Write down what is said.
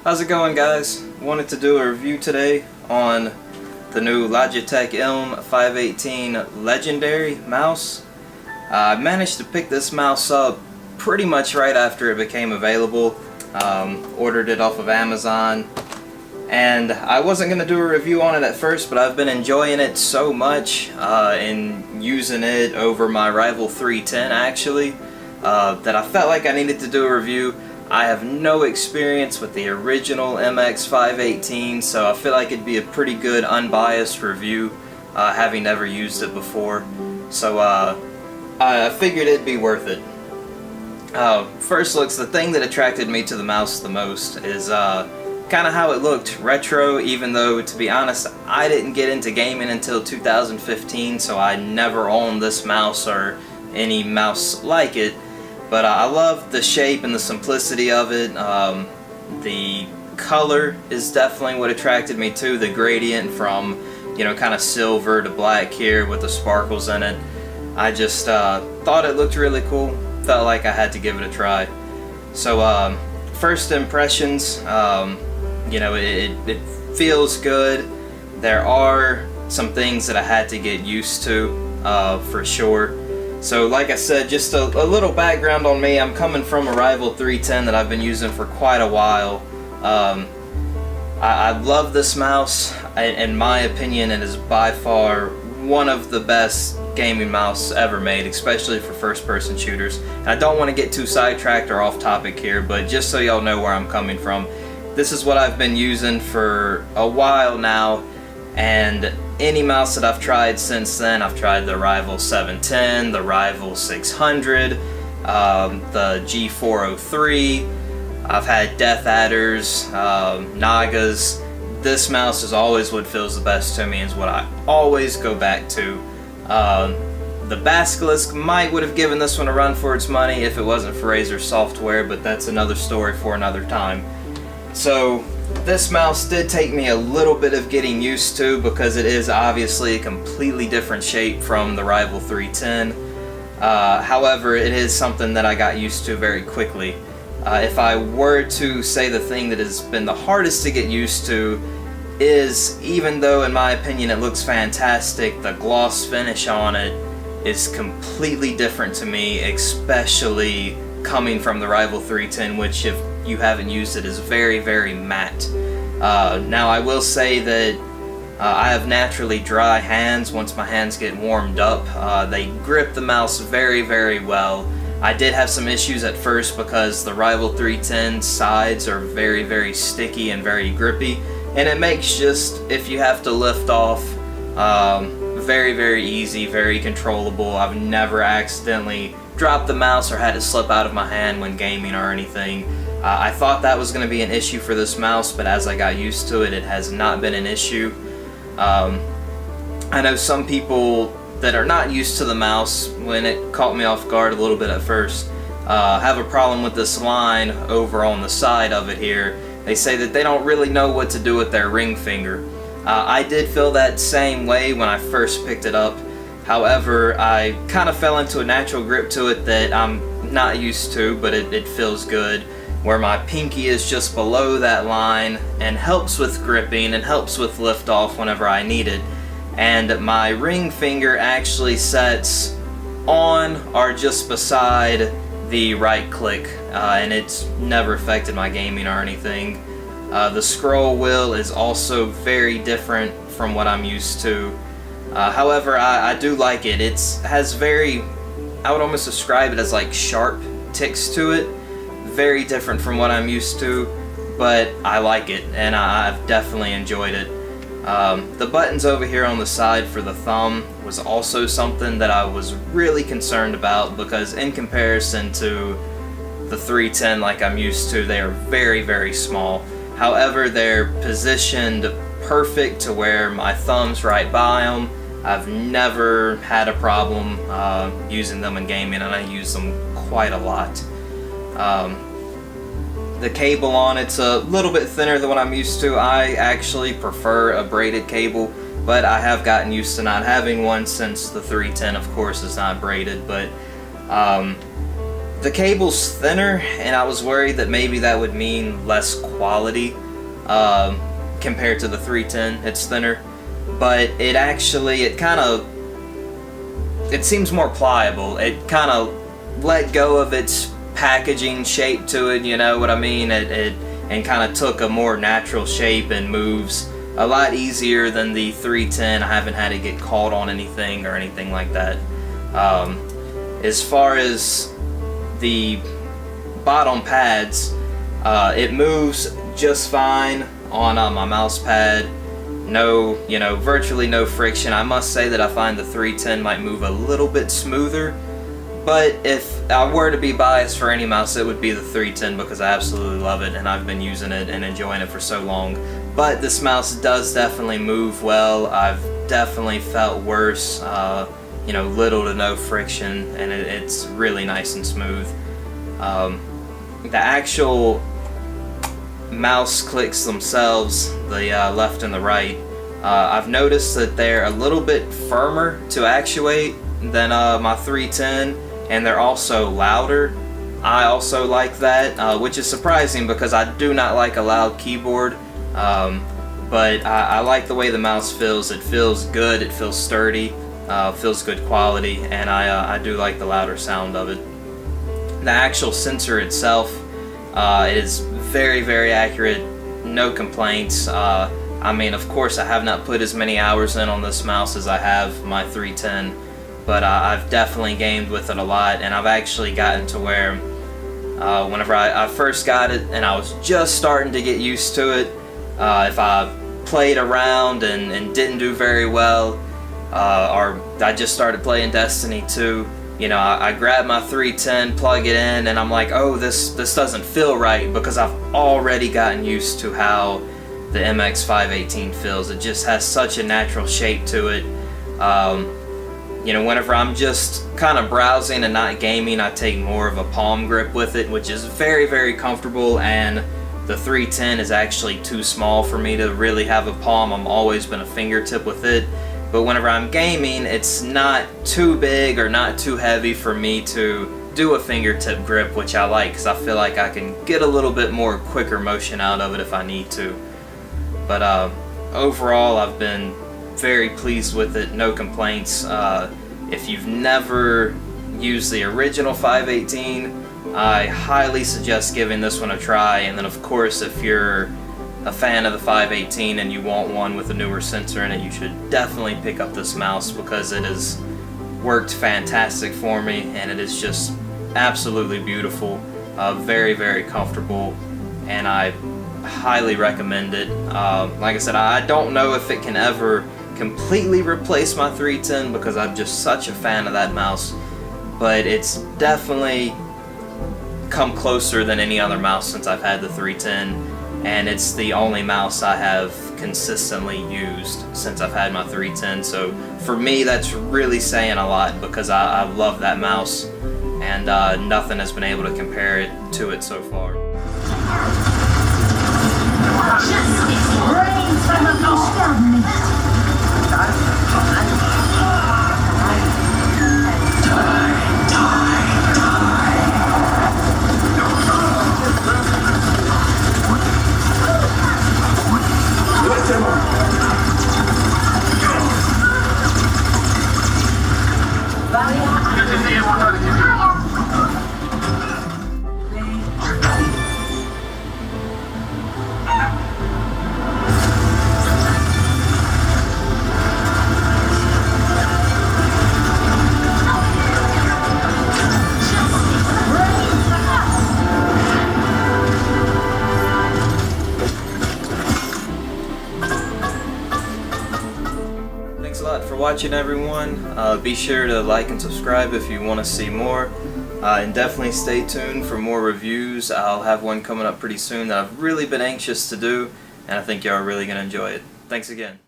How's it going, guys? Wanted to do a review today on the new Logitech MX518 Legendary mouse. I managed to pick this mouse up pretty much right after it became available. Ordered it off of Amazon, and I wasn't going to do a review on it at first, but I've been enjoying it so much and using it over my Rival 310 actually, that I felt like I needed to do a review. I have no experience with the original MX518, so I feel like it'd be a pretty good unbiased review, having never used it before. So I figured it'd be worth it. First looks, the thing that attracted me to the mouse the most is kind of how it looked retro, even though, to be honest, I didn't get into gaming until 2015, so I never owned this mouse or any mouse like it. But I love the shape and the simplicity of it. The color is definitely what attracted me to the gradient from, you know, kind of silver to black here with the sparkles in it. I just thought it looked really cool. Felt like I had to give it a try. So first impressions, you know, it feels good. There are some things that I had to get used to, for sure. So like I said, just a little background on me. I'm coming from a Rival 310 that I've been using for quite a while. I love this mouse. In my opinion, it is by far one of the best gaming mouse ever made, especially for first-person shooters. And I don't want to get too sidetracked or off topic here, but just so y'all know where I'm coming from, this is what I've been using for a while now, and any mouse that I've tried since then, I've tried the Rival 710, the Rival 600, the G403, I've had Death Adders, Nagas. This mouse is always what feels the best to me, is what I always go back to. The Basilisk might would have given this one a run for its money if it wasn't for Razer software, but that's another story for another time. So this mouse did take me a little bit of getting used to, because it is obviously a completely different shape from the Rival 310. However, it is something that I got used to very quickly. If I were to say the thing that has been the hardest to get used to is, even though in my opinion it looks fantastic, the gloss finish on it is completely different to me, especially coming from the Rival 310, which, if you haven't used it, is very, very matte. Now I will say that I have naturally dry hands. Once my hands get warmed up, they grip the mouse very, very well. I did have some issues at first because the Rival 310 sides are very, very sticky and very grippy, and it makes just, if you have to lift off, very, very easy, very controllable. I've never accidentally dropped the mouse or had it slip out of my hand when gaming or anything. I thought that was going to be an issue for this mouse, but as I got used to it, it has not been an issue. I know some people that are not used to the mouse, when it caught me off guard a little bit at first, have a problem with this line over on the side of it here. They say that they don't really know what to do with their ring finger. I did feel that same way when I first picked it up. However, I kind of fell into a natural grip to it that I'm not used to, but it feels good, where my pinky is just below that line and helps with gripping and helps with lift off whenever I need it. And my ring finger actually sets on or just beside the right click, and it's never affected my gaming or anything. The scroll wheel is also very different from what I'm used to. However, I do like it. It has very, I would almost describe it as like sharp ticks to it. Very different from what I'm used to, but I like it, and I've definitely enjoyed it. The buttons over here on the side for the thumb was also something that I was really concerned about, because in comparison to the 310 like I'm used to, they are very, very small. However, they're positioned perfect to where my thumb's right by them. I've never had a problem using them in gaming, and I use them quite a lot. The cable on it's a little bit thinner than what I'm used to. I actually prefer a braided cable, but I have gotten used to not having one since the 310, of course, is not braided. But The cable's thinner, and I was worried that maybe that would mean less quality compared to the 310. It's thinner, but it seems more pliable. It kind of let go of its packaging shape to it, you know what I mean? And kind of took a more natural shape and moves a lot easier than the 310. I haven't had it get caught on anything or anything like that. As far as the bottom pads, it moves just fine on my mouse pad. No, virtually no friction. I must say that I find the 310 might move a little bit smoother, but if I were to be biased for any mouse, it would be the 310 because I absolutely love it and I've been using it and enjoying it for so long. But this mouse does definitely move well. I've definitely felt worse, little to no friction, and it's really nice and smooth. The actual mouse clicks themselves, the left and the right, I've noticed that they're a little bit firmer to actuate than my 310, and they're also louder. I also like that, which is surprising because I do not like a loud keyboard, but I like the way the mouse feels. It feels good, it feels sturdy, feels good quality, and I do like the louder sound of it. The actual sensor itself is very, very accurate, no complaints. I mean, of course, I have not put as many hours in on this mouse as I have my 310, but I've definitely gamed with it a lot, and I've actually gotten to where whenever I first got it and I was just starting to get used to it, if I played around and didn't do very well, or I just started playing Destiny 2, I grab my 310, plug it in, and I'm like, oh, this doesn't feel right, because I've already gotten used to how the MX518 feels. It just has such a natural shape to it. Whenever I'm just kind of browsing and not gaming, I take more of a palm grip with it, which is very, very comfortable, and the 310 is actually too small for me to really have a palm. I've always been a fingertip with it. But whenever I'm gaming, it's not too big or not too heavy for me to do a fingertip grip, which I like because I feel like I can get a little bit more quicker motion out of it if I need to. But overall, I've been very pleased with it, no complaints. If you've never used the original 518, I highly suggest giving this one a try. And then of course, if you're a fan of the 518 and you want one with a newer sensor in it, you should definitely pick up this mouse because it has worked fantastic for me, and it is just absolutely beautiful, very, very comfortable, and I highly recommend it. Like I said, I don't know if it can ever completely replace my 310 because I'm just such a fan of that mouse, but it's definitely come closer than any other mouse since I've had the 310. And it's the only mouse I have consistently used since I've had my 310. So for me, that's really saying a lot because I love that mouse, and nothing has been able to compare it to it so far. Thanks a lot for watching, everyone. Be sure to like and subscribe if you want to see more, and definitely stay tuned for more reviews. I'll have one coming up pretty soon that I've really been anxious to do, and I think y'all are really going to enjoy it. Thanks again.